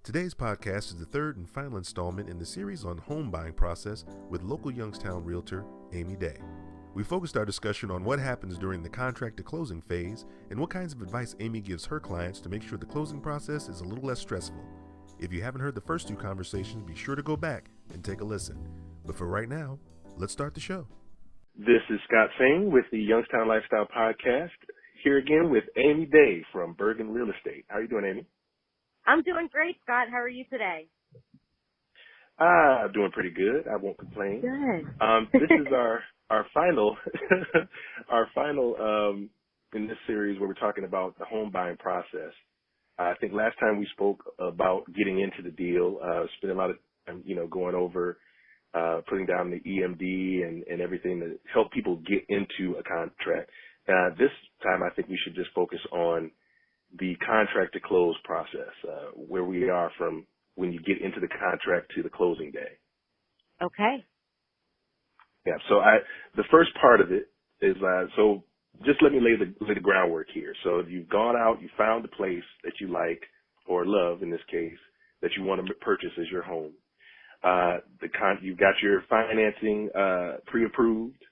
Today's podcast is the third and final installment in the series on home buying process with local Youngstown Realtor Amy Day. We focused our discussion on what happens during the contract to closing phase and what kinds of advice Amy gives her clients to make sure the closing process is a little less stressful. If you haven't heard the first two conversations, be sure to go back and take a listen. But for right now, let's start the show. This is Scott Fain with the Youngstown Lifestyle Podcast, here again with Amy Day from Bergen Real Estate. How are you doing, Amy? I'm doing great, Scott. How are you today? Doing pretty good. I won't complain. Good. This is our final in this series where we're talking about the home buying process. I think last time we spoke about getting into the deal, spending a lot of time, going over, putting down the EMD and everything to help people get into a contract. This time, I think we should just focus on the contract to close process, where we are from when you get into the contract to the closing day. Okay. Yeah. So the first part of it is, so just let me lay the groundwork here. So if you've gone out, you found a place that you like or love, in this case, that you want to purchase as your home. You've got your financing pre-approved.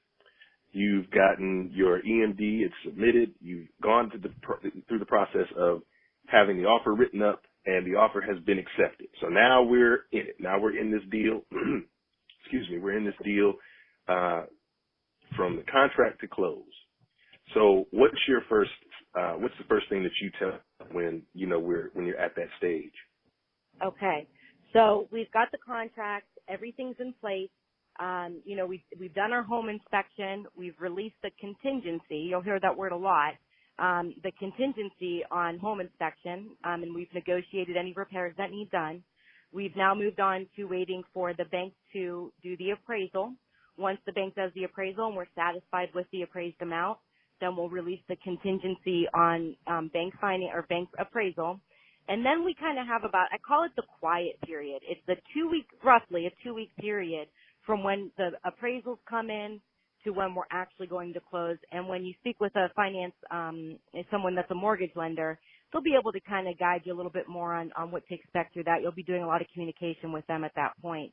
You've gotten your EMD, it's submitted. You've gone through the process of having the offer written up, and the offer has been accepted. So now we're in it. Now we're in this deal. Excuse me. We're in this deal from the contract to close. So what's the first thing that you tell when you're at that stage? Okay. So we've got the contract. Everything's in place. We've done our home inspection. We've released the contingency. You'll hear that word a lot. The contingency on home inspection, and we've negotiated any repairs that need done. We've now moved on to waiting for the bank to do the appraisal. Once the bank does the appraisal and we're satisfied with the appraised amount, then we'll release the contingency on bank appraisal. And then we kind of have I call it the quiet period. It's roughly a 2-week period from when the appraisals come in to when we're actually going to close. And when you speak with someone that's a mortgage lender, they'll be able to kind of guide you a little bit more on what to expect through that. You'll be doing a lot of communication with them at that point.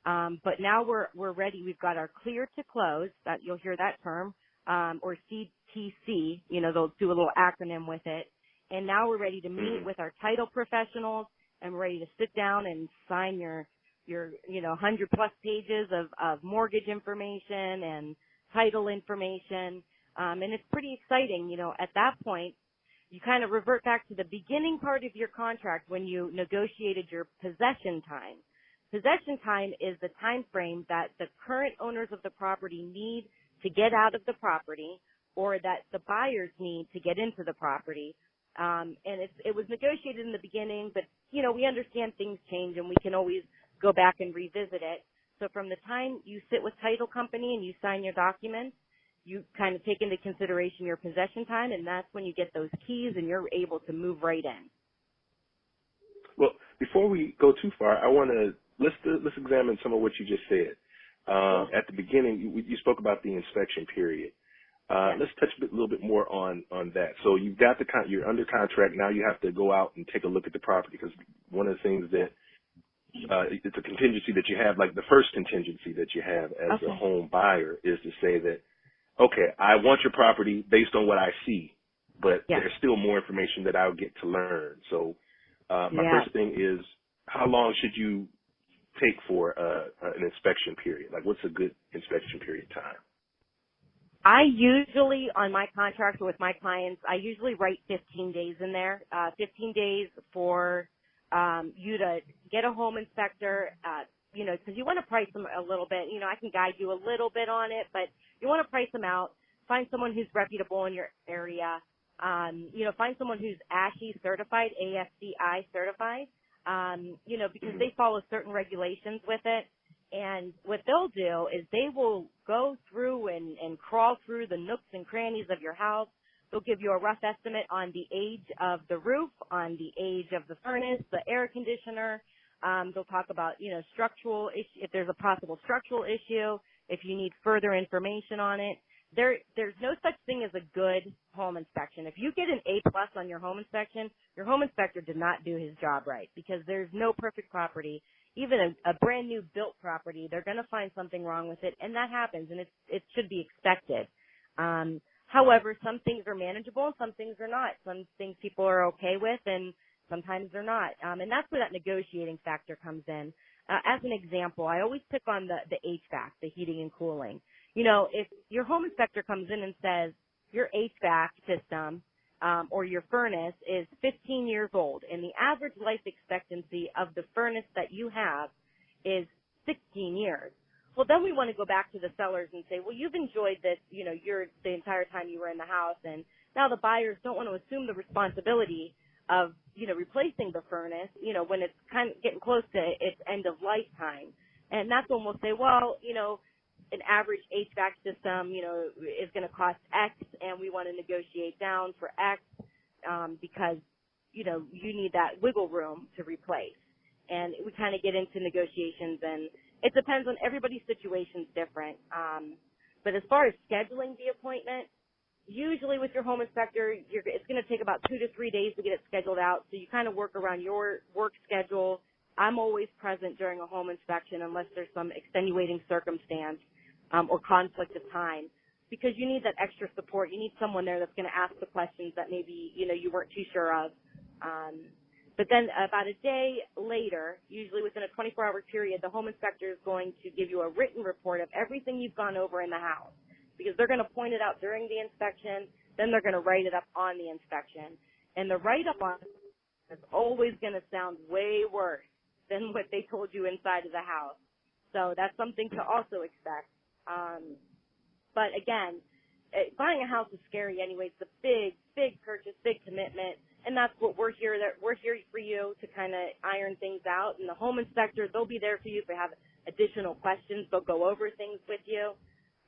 But now we're ready. We've got our clear to close, that you'll hear that term, or CTC, they'll do a little acronym with it. And now we're ready to meet with our title professionals, and we're ready to sit down and sign your 100 plus pages of mortgage information and title information. And it's pretty exciting. At that point, you kind of revert back to the beginning part of your contract when you negotiated your possession time. Possession time is the time frame that the current owners of the property need to get out of the property, or that the buyers need to get into the property. And it was negotiated in the beginning, but, we understand things change and we can always go back and revisit it. So from the time you sit with title company and you sign your documents, you kind of take into consideration your possession time, and that's when you get those keys and you're able to move right in. Well, before we go too far, let's examine some of what you just said. At the beginning, you spoke about the inspection period. Let's touch a little bit more on that. So you've got you're under contract. Now you have to go out and take a look at the property, because one of the things that it's a contingency that you have, like the first contingency that you have as a home buyer, is to say that, okay, I want your property based on what I see, but there's still more information that I'll get to learn. So my first thing is, how long should you take for an inspection period? Like, what's a good inspection period time? I usually, on my contract with my clients, I usually write 15 days in there, 15 days for you to get a home inspector, because you want to price them a little bit. I can guide you a little bit on it, but you want to price them out. Find someone who's reputable in your area. Find someone who's ASHI certified, ASCI certified, because they follow certain regulations with it. And what they'll do is they will go through and crawl through the nooks and crannies of your house. They'll give you a rough estimate on the age of the roof, on the age of the furnace, the air conditioner. They'll talk about, structural issue, if there's a possible structural issue, if you need further information on it. there's no such thing as a good home inspection. If you get an A+ on your home inspection, your home inspector did not do his job right, because there's no perfect property. Even a brand new built property, they're going to find something wrong with it, and that happens, and it should be expected. However, some things are manageable and some things are not. Some things people are okay with, and sometimes they're not. And that's where that negotiating factor comes in. As an example, I always pick on the HVAC, the heating and cooling. You know, if your home inspector comes in and says your HVAC system or your furnace is 15 years old, and the average life expectancy of the furnace that you have is 16 years, well, then we want to go back to the sellers and say, well, you've enjoyed this, you know, the entire time you were in the house, and now the buyers don't want to assume the responsibility of, you know, replacing the furnace, you know, when it's kind of getting close to its end of lifetime. And that's when we'll say, well, you know, an average HVAC system, you know, is going to cost X, and we want to negotiate down for X because, you know, you need that wiggle room to replace. And we kind of get into negotiations, and it depends on everybody's situation's different. But as far as scheduling the appointment, usually with your home inspector, it's going to take about 2 to 3 days to get it scheduled out. So you kind of work around your work schedule. I'm always present during a home inspection unless there's some extenuating circumstance or conflict of time, because you need that extra support. You need someone there that's going to ask the questions that maybe, you know, you weren't too sure of. But then about a day later, usually within a 24-hour period, the home inspector is going to give you a written report of everything you've gone over in the house, because they're going to point it out during the inspection, then they're going to write it up on the inspection. And the write-up on it is always going to sound way worse than what they told you inside of the house. So that's something to also expect. But again, buying a house is scary anyway. It's a big, big purchase, big commitment. And that's what we're here for you to kind of iron things out. And the home inspector, they'll be there for you if they have additional questions. They'll go over things with you.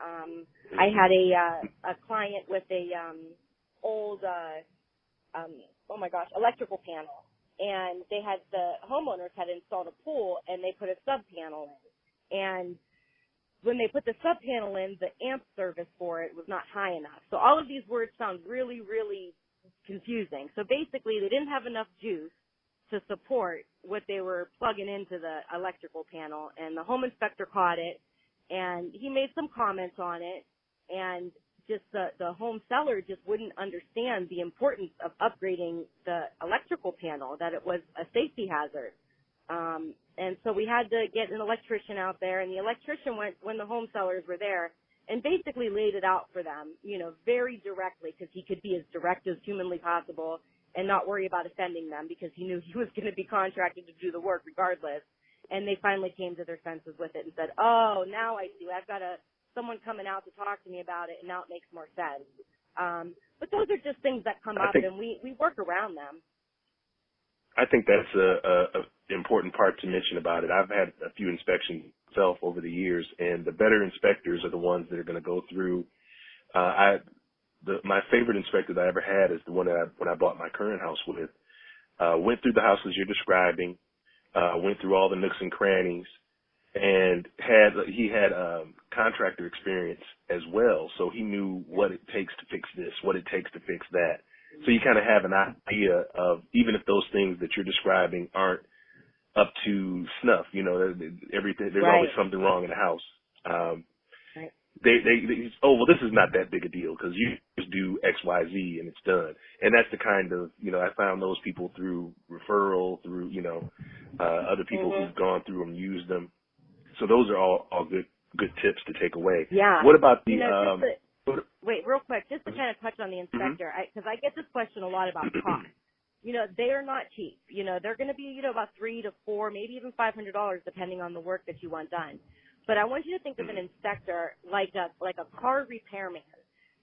I had a client with a old electrical panel, and the homeowners had installed a pool, and they put a sub panel in. And when they put the sub panel in, the amp service for it was not high enough. So all of these words sound really, really confusing. So basically, they didn't have enough juice to support what they were plugging into the electrical panel, and the home inspector caught it, and he made some comments on it, and just the home seller just wouldn't understand the importance of upgrading the electrical panel, that it was a safety hazard. And so we had to get an electrician out there, and the electrician went when the home sellers were there and basically laid it out for them, you know, very directly, because he could be as direct as humanly possible and not worry about offending them, because he knew he was going to be contracted to do the work regardless. And they finally came to their senses with it and said, oh, now I see. I've got someone coming out to talk to me about it, and now it makes more sense. But those are just things that come up, and we work around them. I think that's a important part to mention about it. I've had a few inspections myself over the years, and the better inspectors are the ones that are going to go through. My favorite inspector that I ever had is the one that when I bought my current house with. Went through the house as you're describing, went through all the nooks and crannies, and he had contractor experience as well, so he knew what it takes to fix this, what it takes to fix that. So you kind of have an idea of, even if those things that you're describing aren't up to snuff, you know, there's right. always something wrong in the house. Right. Well, this is not that big a deal because you just do X, Y, Z and it's done. And that's the kind of, you know, I found those people through referral, through, you know, other people who've gone through and used them. So those are all good tips to take away. Yeah. What about the, wait, real quick, just to kind of touch on the inspector, because I get this question a lot about cost. You know, they are not cheap. You know, they're going to be, you know, about $300 to $400, maybe even $500, depending on the work that you want done. But I want you to think of an inspector like a car repairman.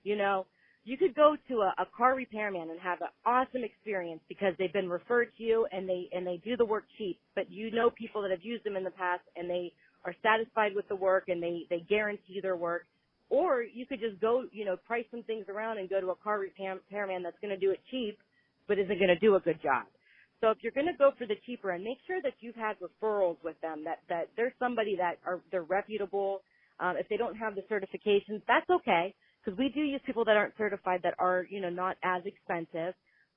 You know, you could go to a car repairman and have an awesome experience because they've been referred to you and they do the work cheap. But you know people that have used them in the past and they are satisfied with the work and they guarantee their work. Or you could just go, you know, price some things around and go to a car repairman that's going to do it cheap but isn't going to do a good job. So if you're going to go for the cheaper end, make sure that you've had referrals with them, that there's somebody they're reputable. If they don't have the certifications, that's okay. because we do use people that aren't certified that are, not as expensive,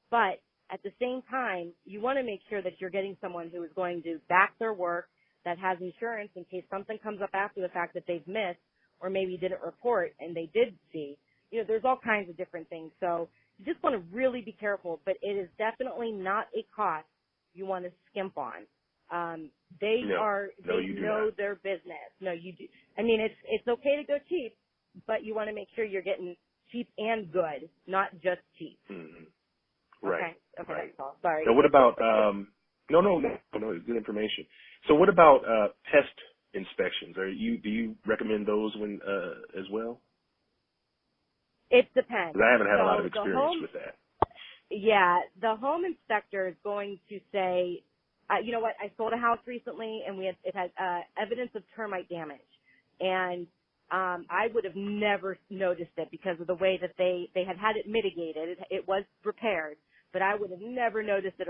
but at the same time, you want to make sure that you're getting someone who is going to back their work, that has insurance in case something comes up after the fact that they've missed or maybe didn't report and they did see. There's all kinds of different things. So you just want to really be careful, but it is definitely not a cost you want to skimp on. They know their business. No, you do. I mean, it's okay to go cheap, but you want to make sure you're getting cheap and good, not just cheap. Mm-hmm. Right. Okay, right. that's all. Sorry. Now, what about no, it's good information. So, what about pest inspections? Do you recommend those as well? It depends. 'Cause I haven't had a lot of experience with that. Yeah, the home inspector is going to say, you know what? I sold a house recently, and it had evidence of termite damage, and I would have never noticed it because of the way that they had it mitigated. It was repaired, but I would have never noticed it.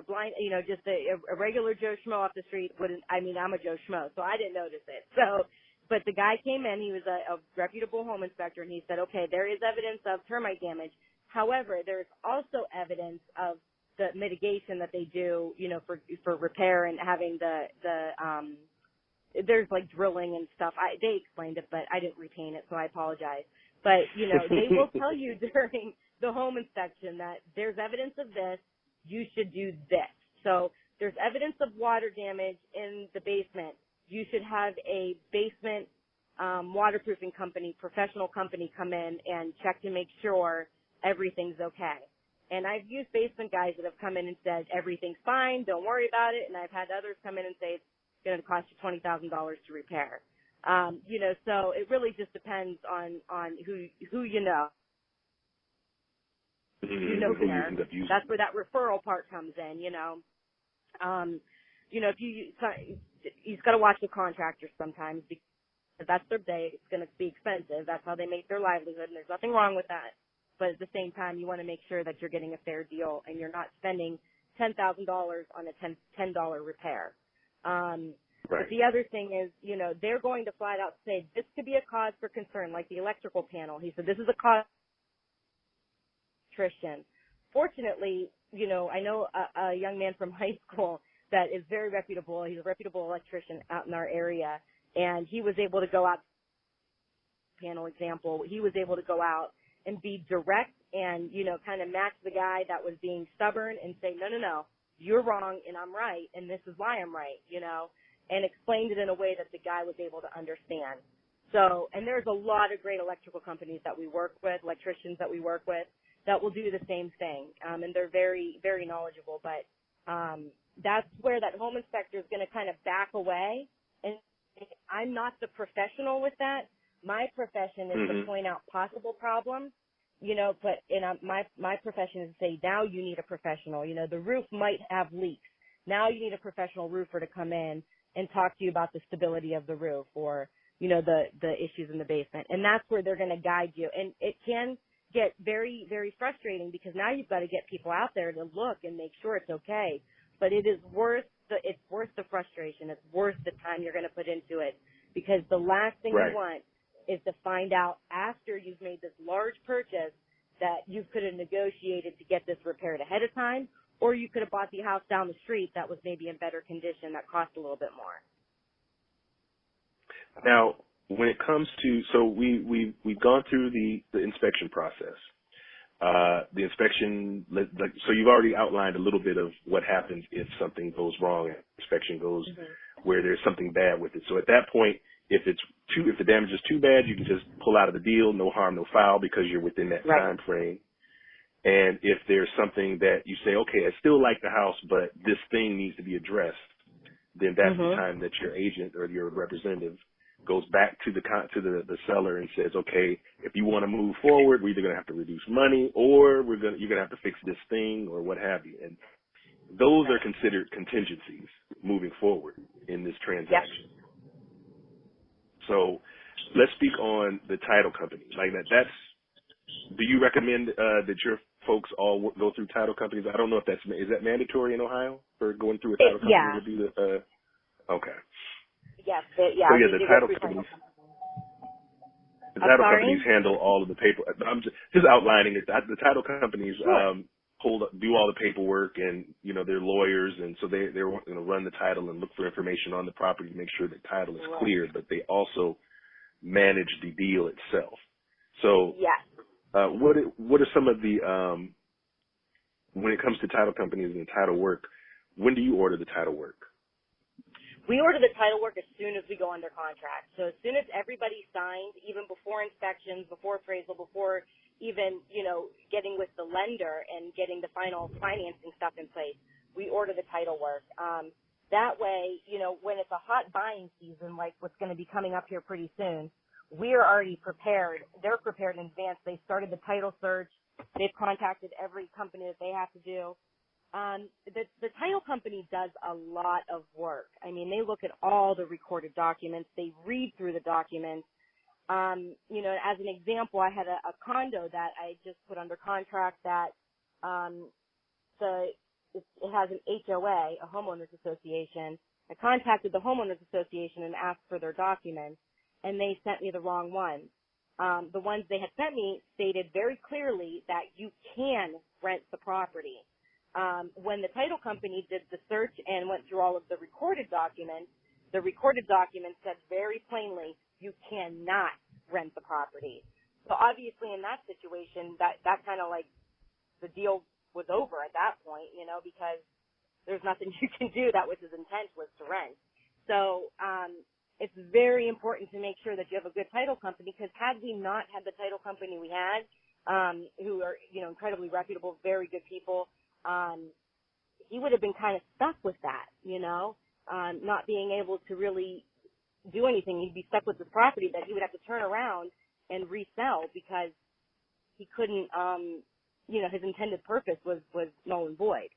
Just a regular Joe Schmo off the street wouldn't. I mean, I'm a Joe Schmo, so I didn't notice it. So, but the guy came in. He was a reputable home inspector, and he said, okay, there is evidence of termite damage. However, there's also evidence of the mitigation that they do, for repair and having there's like drilling and stuff. They explained it, but I didn't retain it, so I apologize. But, they will tell you during the home inspection that there's evidence of this, you should do this. So there's evidence of water damage in the basement. You should have a basement waterproofing company, professional company come in and check to make sure everything's okay. And I've used basement guys that have come in and said, everything's fine, don't worry about it. And I've had others come in and say, it's going to cost you $20,000 to repair. So it really just depends on who you know. Mm-hmm. That's where that referral part comes in, if you've got to watch the contractors sometimes because that's their day. It's going to be expensive. That's how they make their livelihood, and there's nothing wrong with that. But at the same time, you want to make sure that you're getting a fair deal and you're not spending $10,000 on a $10 repair. Right. But the other thing is, they're going to flat out say, this could be a cause for concern, like the electrical panel. He said, this is a cause for electrician. Fortunately, I know a young man from high school that is very reputable. He's a reputable electrician out in our area, and he was able to go out, panel example, he was able to go out and be direct and, kind of match the guy that was being stubborn and say, no, you're wrong and I'm right and this is why I'm right, and explained it in a way that the guy was able to understand. So, and there's a lot of great electrical companies that we work with, electricians that we work with, that will do the same thing. And they're very, very knowledgeable, but that's where that home inspector is going to kind of back away. And I'm not the professional with that. My profession is to point out possible problems, but my profession is to say, now you need a professional. The roof might have leaks. Now you need a professional roofer to come in and talk to you about the stability of the roof or, the issues in the basement. And that's where they're going to guide you. And it can get very, very frustrating because now you've got to get people out there to look and make sure it's okay. But it's worth the frustration. It's worth the time you're going to put into it because the last thing you want is to find out after you've made this large purchase that you could have negotiated to get this repaired ahead of time, or you could have bought the house down the street that was maybe in better condition that cost a little bit more. Now, when it comes to, so we've gone through the inspection process. The inspection, so you've already outlined a little bit of what happens if something goes wrong and inspection goes where there's something bad with it. So at that point, if the damage is too bad, you can just pull out of the deal, no harm, no foul, because you're within that time frame. And if there's something that you say, okay, I still like the house, but this thing needs to be addressed, then that's the time that your agent or your representative goes back to the seller and says, okay, if you want to move forward, we're either going to have to reduce money or you're going to have to fix this thing or what have you. And those are considered contingencies moving forward in this transaction. Yep. So let's speak on the title company. Like do you recommend that your folks all go through title companies? I don't know if is that mandatory in Ohio for going through a title company to do the, okay. Yes. So the title companies. The I'm title sorry? companies handle all of the paper. I'm just outlining it. The title companies Sure. do all the paperwork, and they're lawyers, and so they're going to run the title and look for information on the property to make sure the title is Right. clear. But they also manage the deal itself. So, Yes. what are some of the when it comes to title companies and title work? When do you order the title work? We order the title work as soon as we go under contract. So as soon as everybody's signed, even before inspections, before appraisal, before even, getting with the lender and getting the final financing stuff in place, we order the title work. That way, when it's a hot buying season, like what's going to be coming up here pretty soon, we're already prepared. They're prepared in advance. They started the title search. They've contacted every company that they have to do. The title company does a lot of work. I mean, they look at all the recorded documents. They read through the documents. As an example, I had a condo that I just put under contract that it has an HOA, a homeowners association. I contacted the homeowners association and asked for their documents, and they sent me the wrong ones. The ones they had sent me stated very clearly that you can rent the property. When the title company did the search and went through all of the recorded documents said very plainly, you cannot rent the property. So obviously in that situation, that kind of like the deal was over at that point, because there's nothing you can do. That was his intent, was to rent. So, it's very important to make sure that you have a good title company, because had we not had the title company we had, who are, incredibly reputable, very good people, he would have been kind of stuck with that, not being able to really do anything. He'd be stuck with this property that he would have to turn around and resell because he couldn't, his intended purpose was null and void.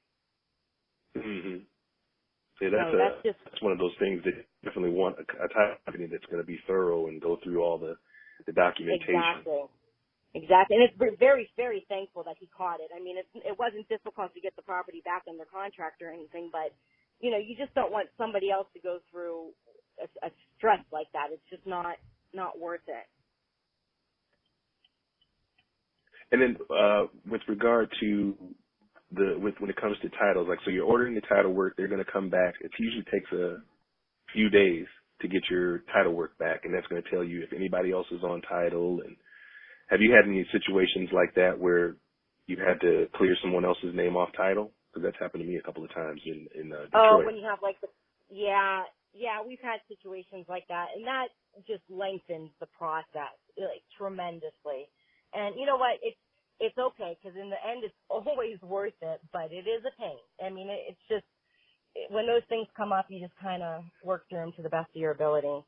Mm-hmm. Yeah, that's one of those things that you definitely want a title company that's going to be thorough and go through all the documentation. Exactly. And it's very, very thankful that he caught it. I mean, it wasn't difficult to get the property back under contract or anything, but, you just don't want somebody else to go through a stress like that. It's just not worth it. And then with regard to when it comes to titles, like, so you're ordering the title work, they're going to come back. It usually takes a few days to get your title work back, and that's going to tell you if anybody else is on title. And have you had any situations like that where you've had to clear someone else's name off title? Because that's happened to me a couple of times in Detroit. Oh, when you have we've had situations like that, and that just lengthens the process tremendously. And you know what? It's okay, because in the end, it's always worth it, but it is a pain. I mean, it's just, when those things come up, you just kind of work through them to the best of your ability.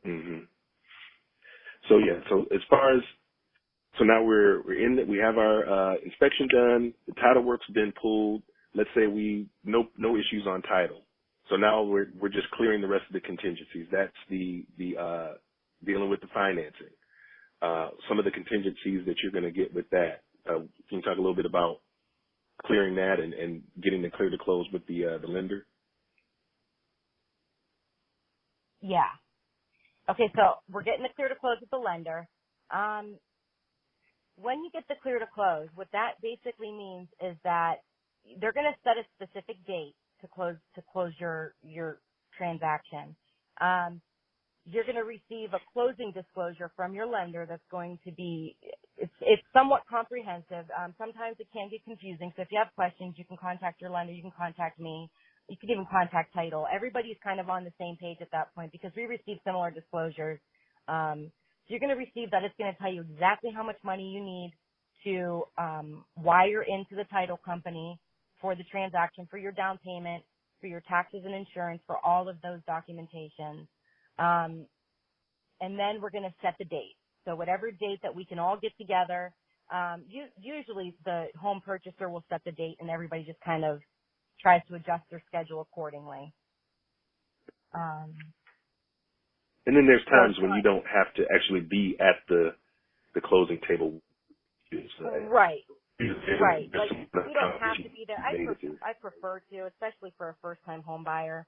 Mm-hmm. So now we're in that. We have our inspection done. The title work's been pulled. Let's say no issues on title. So now we're just clearing the rest of the contingencies. That's the dealing with the financing. Some of the contingencies that you're going to get with that. Can you talk a little bit about clearing that and getting the clear to close with the lender? Yeah. Okay, so we're getting the clear to close with the lender. When you get the clear to close, what that basically means is that they're going to set a specific date to close your transaction. You're going to receive a closing disclosure from your lender that's going to be, it's somewhat comprehensive. Sometimes it can get confusing. So if you have questions, you can contact your lender. You can contact me. You can even contact title. Everybody's kind of on the same page at that point because we receive similar disclosures. So you're going to receive that. It's going to tell you exactly how much money you need to wire into the title company for the transaction, for your down payment, for your taxes and insurance, for all of those documentations. And then we're going to set the date. So whatever date that we can all get together, usually the home purchaser will set the date and everybody just kind of tries to adjust their schedule accordingly. And then there's times when you don't have to actually be at the closing table. Right. Right. Like, you don't have to be there. I prefer to, especially for a first-time home buyer.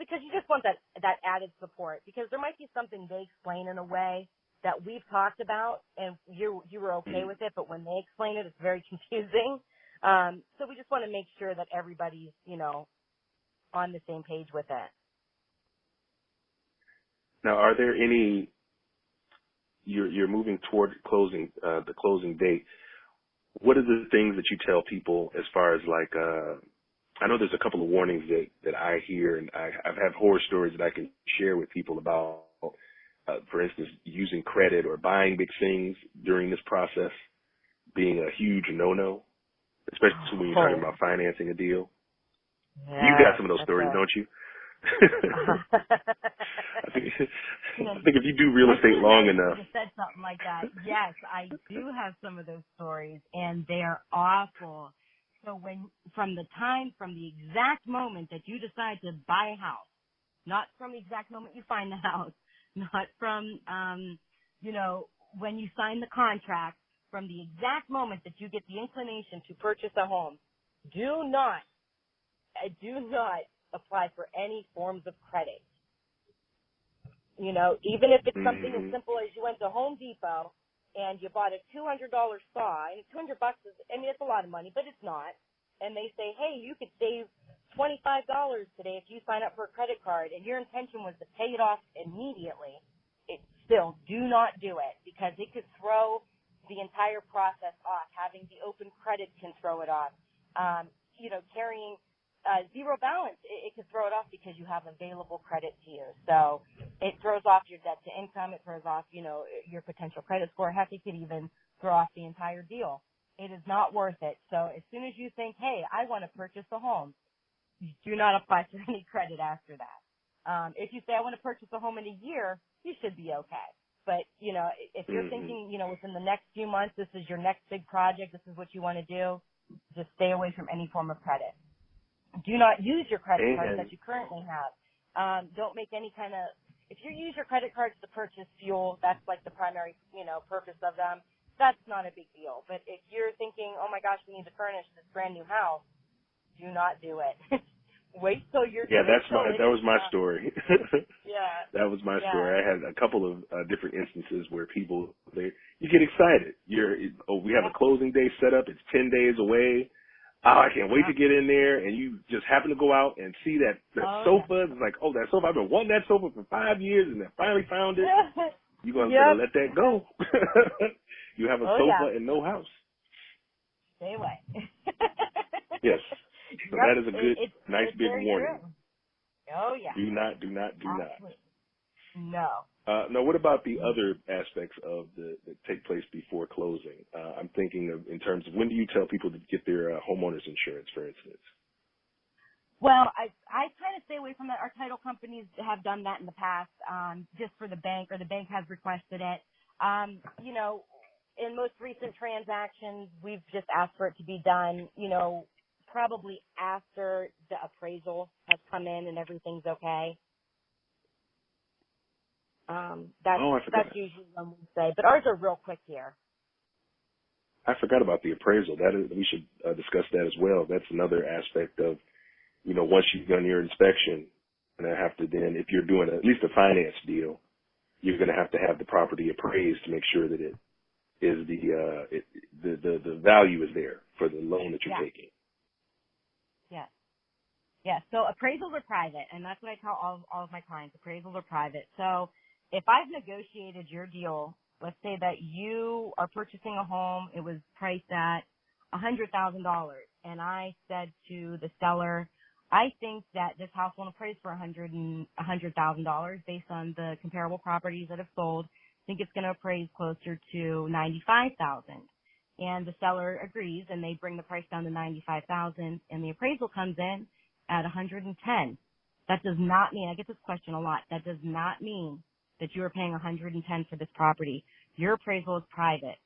because you just want that added support, because there might be something they explain in a way that we've talked about and you were okay with it, but when they explain it, it's very confusing. So we just want to make sure that everybody's, on the same page with it. Now, are there any, you're moving toward closing, the closing date. What are the things that you tell people as far as like, I know there's a couple of warnings that I hear, and I've had horror stories that I can share with people about, for instance, using credit or buying big things during this process being a huge no-no, especially when you're talking about financing a deal. Yeah, You've got some of those stories, don't you? I think if you do real estate long enough. You said something like that. Yes, I do have some of those stories, and they're awful. So from the exact moment that you decide to buy a house, not from the exact moment you find the house, not from, when you sign the contract, from the exact moment that you get the inclination to purchase a home, do not apply for any forms of credit. Even if it's something as simple as you went to Home Depot and you bought a $200 saw, and $200 is, it's a lot of money, but it's not. And they say, hey, you could save $25 today if you sign up for a credit card, and your intention was to pay it off immediately. Still, do not do it, because it could throw the entire process off. Having the open credit can throw it off. Carrying zero balance, it could throw it off because you have available credit to you. So it throws off your debt to income. It throws off, your potential credit score. Heck, it could even throw off the entire deal. It is not worth it. So as soon as you think, hey, I want to purchase a home, do not apply for any credit after that. If you say, I want to purchase a home in a year, you should be okay. But, if you're thinking, within the next few months, this is your next big project, this is what you want to do, just stay away from any form of credit. Do not use your credit cards that you currently have. Don't make any kind of, if you use your credit cards to purchase fuel, that's like the primary, purpose of them, that's not a big deal. But if you're thinking, oh my gosh, we need to furnish this brand new house, do not do it. Wait till you're. Yeah, that was my story. Yeah. That was my story. I had a couple of different instances where people, you get excited. We have a closing day set up. It's 10 days away. Oh, I can't wait to get in there. And you just happen to go out and see that sofa. It's like, oh, that sofa. I've been wanting that sofa for 5 years, and I finally found it. You're going to let that go. You have a sofa and no house. Stay away. Yes. So that is a good, nice big warning. True. Oh, yeah. Do not. No. Now, what about the other aspects of that take place before closing? I'm thinking of in terms of when do you tell people to get their homeowner's insurance, for instance? Well, I kind of stay away from that. Our title companies have done that in the past, just for the bank, or the bank has requested it. In most recent transactions, we've just asked for it to be done, probably after the appraisal has come in and everything's okay. That's usually when we say, but ours are real quick here. I forgot about the appraisal. We should discuss that as well. That's another aspect of, once you've done your inspection, and I have to then, if you're doing at least a finance deal, you're going to have the property appraised to make sure that it is the value is there for the loan that you're taking. Yes. Yeah. So appraisals are private, and that's what I tell all of my clients. Appraisals are private. So if I've negotiated your deal, let's say that you are purchasing a home, it was priced at $100,000, and I said to the seller, I think that this house won't appraise for $100,000 based on the comparable properties that have sold. I think it's going to appraise closer to $95,000. And the seller agrees, and they bring the price down to $95,000, and the appraisal comes in at $110,000. That does not mean, I get this question a lot, that does not mean that you are paying $110,000 for this property. Your appraisal is private.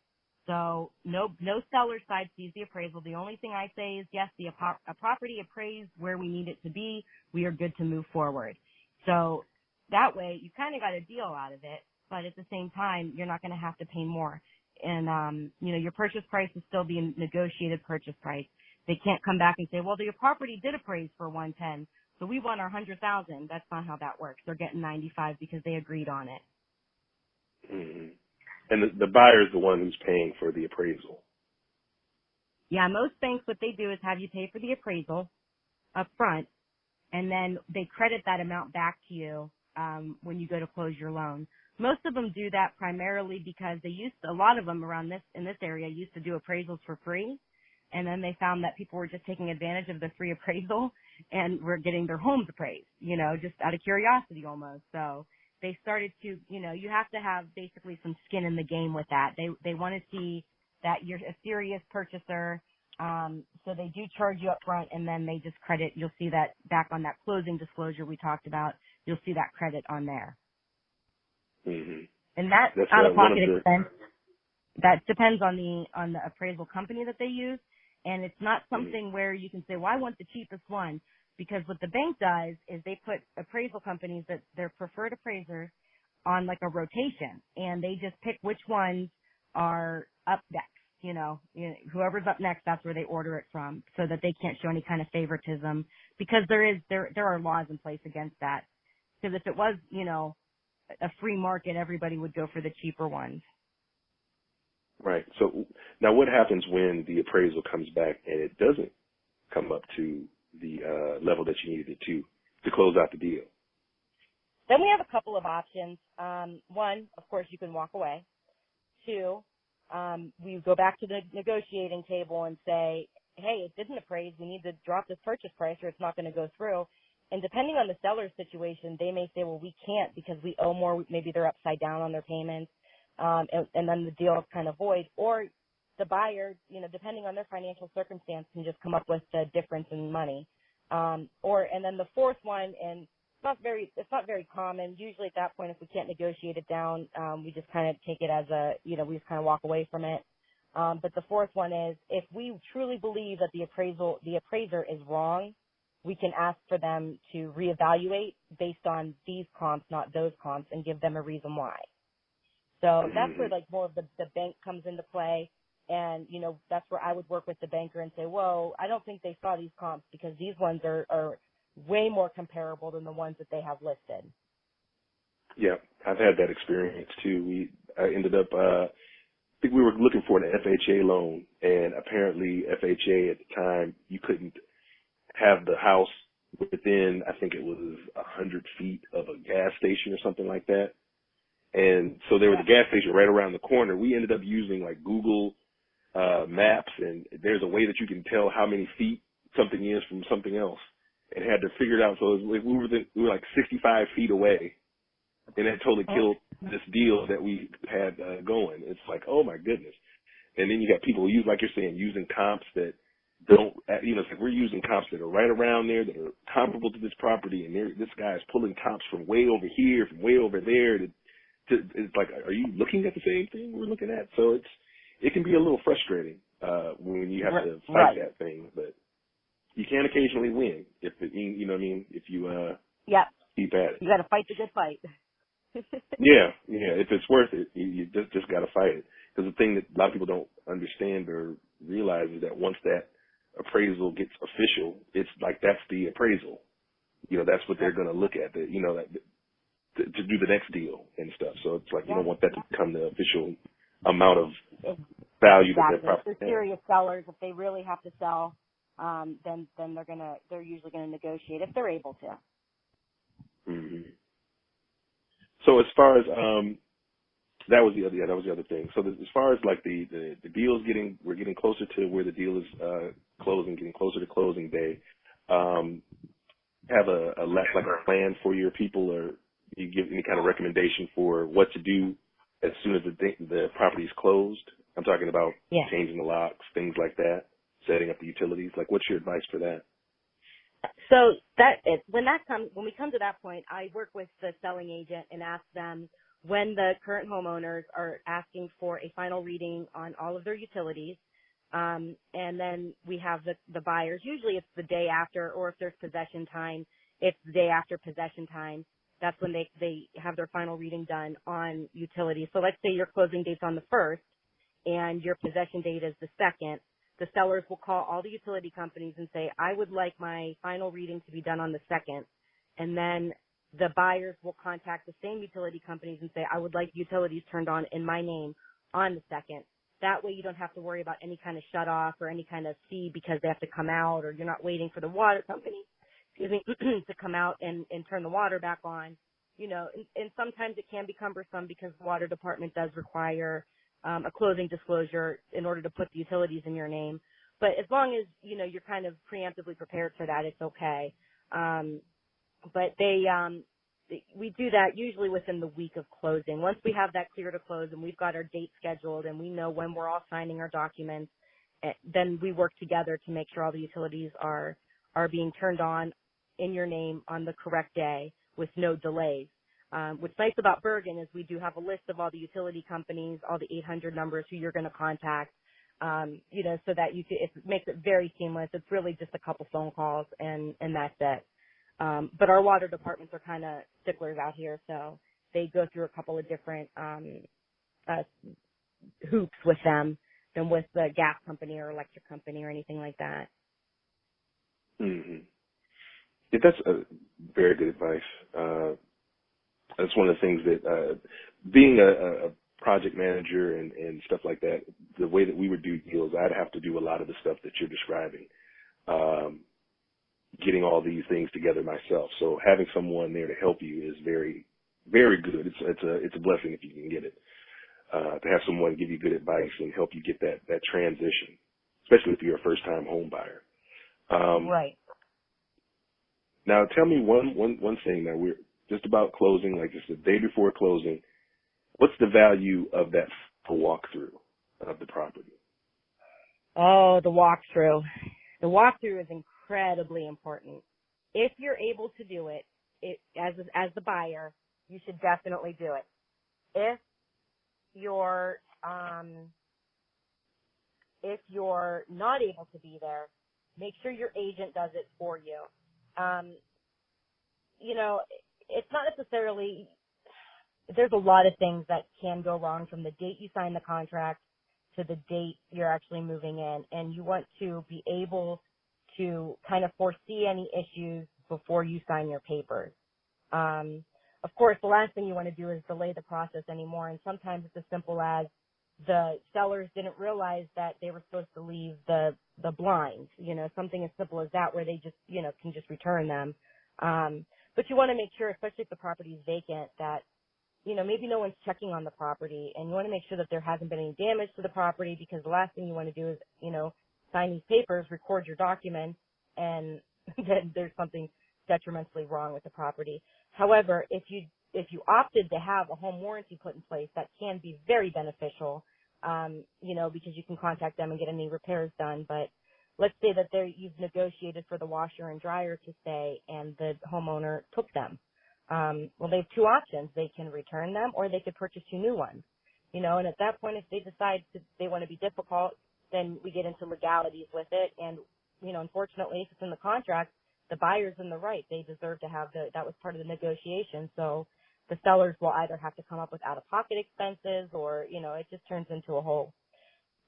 So no seller side sees the appraisal. The only thing I say is, yes, a property appraised where we need it to be. We are good to move forward. So that way you kind of got a deal out of it, but at the same time, you're not going to have to pay more. And, your purchase price is still the negotiated purchase price. They can't come back and say, well, your property did appraise for $110,000. So we want our 100,000. That's not how that works. They're getting 95 because they agreed on it. Mm-hmm. And the buyer is the one who's paying for the appraisal. Yeah, most banks, what they do is have you pay for the appraisal up front, and then they credit that amount back to you when you go to close your loan. Most of them do that primarily because a lot of them around in this area used to do appraisals for free, and then they found that people were just taking advantage of the free appraisal and were getting their homes appraised, just out of curiosity almost. So they started to, you have to have basically some skin in the game with that. They want to see that you're a serious purchaser. So they do charge you up front, and then they just credit. You'll see that back on that closing disclosure we talked about. You'll see that credit on there. Mm-hmm. And that's out-of-pocket expense. That depends on the appraisal company that they use, and it's not something where you can say, well, I want the cheapest one, because what the bank does is they put appraisal companies that their preferred appraisers on like a rotation, and they just pick which ones are up next. Whoever's up next, that's where they order it from, so that they can't show any kind of favoritism, because there are laws in place against that. Because if it was, a free market, everybody would go for the cheaper ones. Right. So now what happens when the appraisal comes back and it doesn't come up to the level that you needed it to close out the deal? Then we have a couple of options. One, of course, you can walk away. Two, we go back to the negotiating table and say, hey, it didn't appraise. We need to drop this purchase price or it's not going to go through. And depending on the seller's situation, they may say, well, we can't because we owe more. Maybe they're upside down on their payments, and then the deal is kind of void. Or the buyer, depending on their financial circumstance, can just come up with the difference in money. And then the fourth one, and it's not very common. Usually at that point, if we can't negotiate it down, we just kind of take it as we just kind of walk away from it. But the fourth one is, if we truly believe that the appraiser is wrong, we can ask for them to reevaluate based on these comps, not those comps, and give them a reason why. So that's where more of the bank comes into play. And, that's where I would work with the banker and say, whoa, I don't think they saw these comps because these ones are way more comparable than the ones that they have listed. Yeah, I've had that experience too. I ended up, I think we were looking for an FHA loan, and apparently FHA at the time, you couldn't have the house within, I think it was 100 feet of a gas station or something like that. And so there was a gas station right around the corner. We ended up using like Google Maps, and there's a way that you can tell how many feet something is from something else, and had to figure it out. So we were like 65 feet away, and that totally killed this deal that we had going. It's like, oh my goodness. And then you got people who use, like you're saying, using comps that don't, it's like we're using comps that are right around there that are comparable to this property, and this guy is pulling comps from way over here, from way over there. It's like, are you looking at the same thing we're looking at? So it can be a little frustrating when you have to fight that thing, but you can occasionally win if you know what I mean, if you keep at it. You got to fight the good fight. yeah, if it's worth it, you just got to fight it. Because the thing that a lot of people don't understand or realize is that once that appraisal gets official, it's like that's the appraisal. That's what they're going to look at. To do the next deal and stuff. So it's like you don't want that to become the official amount of value that they're probably. If they're serious sellers, if they really have to sell, then they're usually gonna negotiate if they're able to. Mm-hmm. So as far as that was the other thing. So as far as like the deal's we're getting closer to where the deal is closing, getting closer to closing day. Have a plan for your people, or you give any kind of recommendation for what to do as soon as the property is closed? I'm talking about changing the locks, things like that, setting up the utilities. Like, what's your advice for that? So when we come to that point, I work with the selling agent and ask them when the current homeowners are asking for a final reading on all of their utilities. And then we have the buyers. Usually it's the day after, or if there's possession time, it's the day after possession time. That's when they have their final reading done on utilities. So let's say your closing date's on the 1st and your possession date is the 2nd. the sellers will call all the utility companies and say, I would like my final reading to be done on the 2nd. And then the buyers will contact the same utility companies and say, I would like utilities turned on in my name on the 2nd. That way you don't have to worry about any kind of shut off or any kind of fee because they have to come out, or you're not waiting for the water company, to come out and turn the water back on. You know, and sometimes it can be cumbersome because the water department does require a closing disclosure in order to put the utilities in your name. But as long as, you know, you're kind of preemptively prepared for that, it's okay. But we do that usually within the week of closing. Once we have that clear to close and we've got our date scheduled and we know when we're all signing our documents, then we work together to make sure all the utilities are being turned on in your name on the correct day with no delays. What's nice about Bergen is we do have a list of all the utility companies, all the 800 numbers who you're going to contact, you know, so that it makes it very seamless. It's really just a couple phone calls and that's it. But our water departments are kind of sticklers out here, so they go through a couple of different hoops with them than with the gas company or electric company or anything like that. Mm-hmm. Yeah, that's very good advice. That's one of the things that, being a project manager and stuff like that, the way that we would do deals, I'd have to do a lot of the stuff that you're describing, getting all these things together myself. So having someone there to help you is very, very good. It's a blessing if you can get it, to have someone give you good advice and help you get that transition, especially if you're a first-time home buyer. Right. Now, tell me one thing. Now, we're just about closing, like just the day before closing. What's the value of that walkthrough of the property? Oh, the walkthrough. The walkthrough is incredibly important. If you're able to do it, as the buyer, you should definitely do it. If you're not able to be there, make sure your agent does it for you. You know, it's not necessarily, there's a lot of things that can go wrong from the date you sign the contract to the date you're actually moving in, and you want to be able to kind of foresee any issues before you sign your papers. Of course, the last thing you want to do is delay the process anymore, and sometimes it's as simple as the sellers didn't realize that they were supposed to leave the blinds, you know, something as simple as that where they just, you know, can just return them. But you want to make sure, especially if the property is vacant, that, you know, maybe no one's checking on the property, and you want to make sure that there hasn't been any damage to the property, because the last thing you want to do is, you know, sign these papers, record your documents, and then there's something detrimentally wrong with the property. However, if you opted to have a home warranty put in place, that can be very beneficial, you know, because you can contact them and get any repairs done. But let's say that you've negotiated for the washer and dryer to stay and the homeowner took them. Well, they have two options. They can return them or they could purchase 2 new ones, you know, and at that point, if they decide they want to be difficult, then we get into legalities with it. And, you know, unfortunately, if it's in the contract, the buyer's in the right. They deserve to have that was part of the negotiation. So the sellers will either have to come up with out-of-pocket expenses or, you know, it just turns into a whole,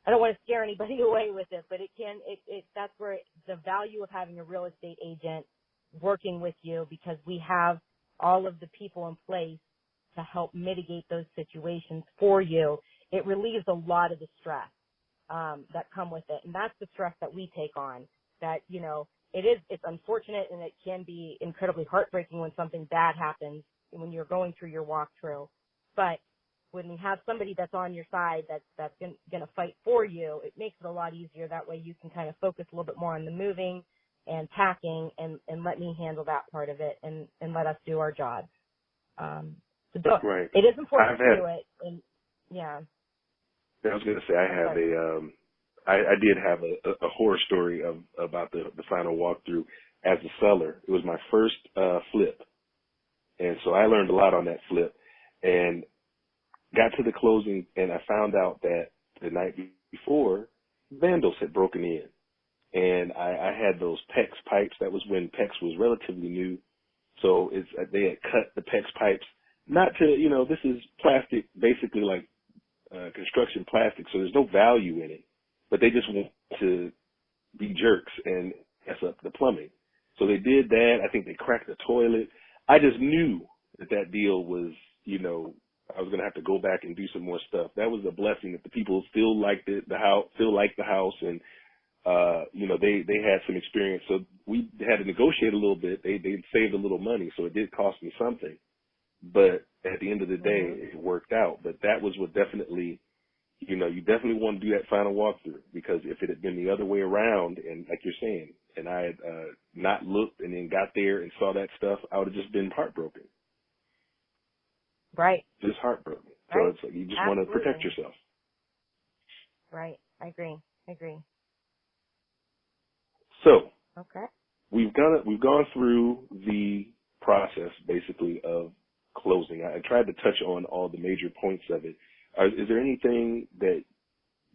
I don't want to scare anybody away with it, but that's where the value of having a real estate agent working with you, because we have all of the people in place to help mitigate those situations for you. It relieves a lot of the stress that come with it. And that's the stress that we take on, that, you know, it's unfortunate and it can be incredibly heartbreaking when something bad happens when you're going through your walkthrough. But when you have somebody that's on your side that's going to fight for you, it makes it a lot easier. That way you can kind of focus a little bit more on the moving and packing and let me handle that part of it and let us do our job. Right. It is important to do it. And yeah. I was going to say I did have a horror story about the final walkthrough as a seller. It was my first flip, and so I learned a lot on that flip. And got to the closing, and I found out that the night before, vandals had broken in, and I had those PEX pipes. That was when PEX was relatively new, so they had cut the PEX pipes. Not to, you know, this is plastic, basically like construction plastic, so there's no value in it. But they just to be jerks and mess up the plumbing. So they did that. I think they cracked the toilet. I just knew that deal was, I was going to have to go back and do some more stuff. That was a blessing that the people still liked it, still liked the house, and they had some experience. So we had to negotiate a little bit. They saved a little money, so it did cost me something. But at the end of the day, it worked out. But that was what definitely, you definitely want to do that final walkthrough, because if it had been the other way around, and like you're saying, and I had not looked and then got there and saw that stuff, I would have just been heartbroken. Right. Just heartbroken. Right. So it's like you just want to protect yourself. Right. I agree. So okay, we've gone through the process basically of closing. I tried to touch on all the major points of it. Is there anything that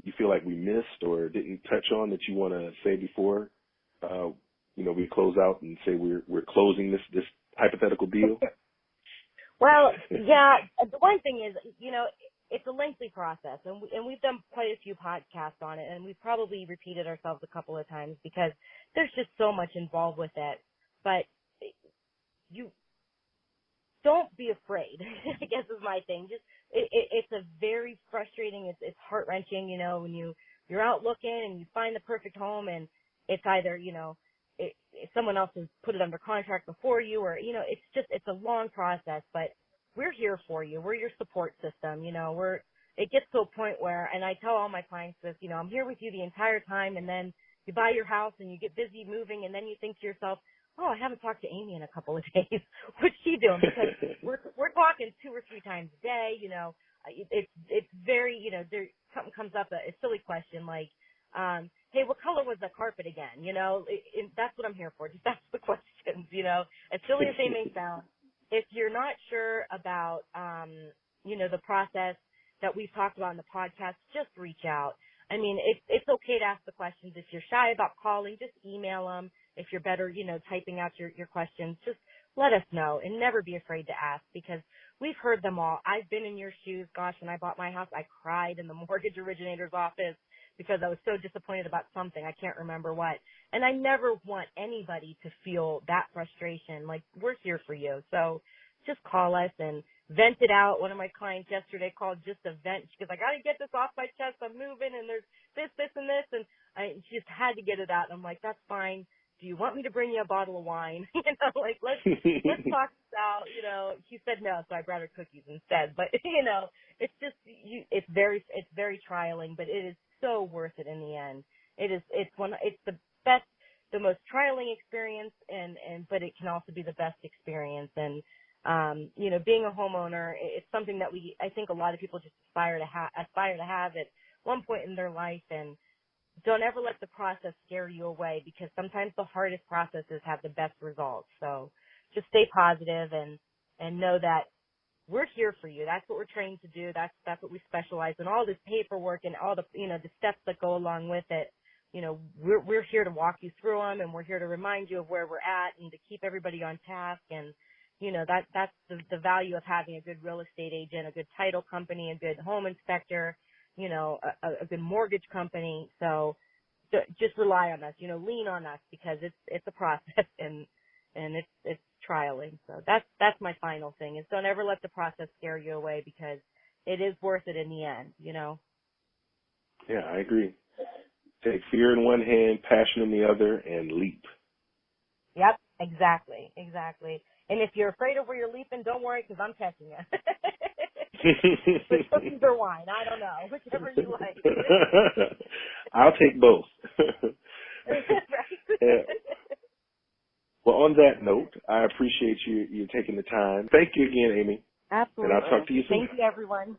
you feel like we missed or didn't touch on that you want to say before we close out and say we're closing this hypothetical deal? Well, yeah. The one thing is, it's a lengthy process, and we've done quite a few podcasts on it, and we've probably repeated ourselves a couple of times because there's just so much involved with it. But you don't be afraid, I guess is my thing. Just it's a very frustrating, it's heart-wrenching, when you're out looking and you find the perfect home, and it's either, someone else has put it under contract before you, or, it's a long process, but we're here for you. We're your support system. It gets to a point where, and I tell all my clients this, I'm here with you the entire time, and then you buy your house and you get busy moving, and then you think to yourself, oh, I haven't talked to Amy in a couple of days. What's she doing? Because we're talking 2 or 3 times a day. It's very, there something comes up, a silly question like, hey, what color was the carpet again? That's what I'm here for. Just ask the questions. As silly as they may sound. If you're not sure about, the process that we've talked about in the podcast, just reach out. I mean, it's okay to ask the questions. If you're shy about calling, just email them. If you're better, typing out your questions, just let us know, and never be afraid to ask, because we've heard them all. I've been in your shoes. Gosh, when I bought my house, I cried in the mortgage originator's office because I was so disappointed about something. I can't remember what. And I never want anybody to feel that frustration. Like, we're here for you. So just call us and vent it out. One of my clients yesterday called just to vent. She goes, I got to get this off my chest. I'm moving, and there's this, and this. And she just had to get it out. And I'm like, that's fine. Do you want me to bring you a bottle of wine? Let's talk this out. She said no, so I brought her cookies instead. But it's just it's very trialing, but it is so worth it in the end. It's the best, the most trialing experience, but it can also be the best experience. And being a homeowner, it's something that I think a lot of people just aspire to have at one point in their life. And don't ever let the process scare you away, because sometimes the hardest processes have the best results. So just stay positive and know that we're here for you. That's what we're trained to do. That's what we specialize in. All this paperwork and all the, the steps that go along with it. We're here to walk you through them, and we're here to remind you of where we're at and to keep everybody on task. And, that's the value of having a good real estate agent, a good title company, a good home inspector, a good mortgage company. So just rely on us, lean on us, because it's a process and it's trialing. So that's my final thing, is don't ever let the process scare you away, because it is worth it in the end, Yeah, I agree. Take fear in one hand, passion in the other, and leap. Yep, exactly. And if you're afraid of where you're leaping, don't worry, because I'm catching you. But cookies or wine, I don't know, whichever you like. I'll take both. Yeah. Well, on that note, I appreciate you taking the time. Thank you again, Amy. Absolutely. And I'll talk to you soon. Thank you, everyone.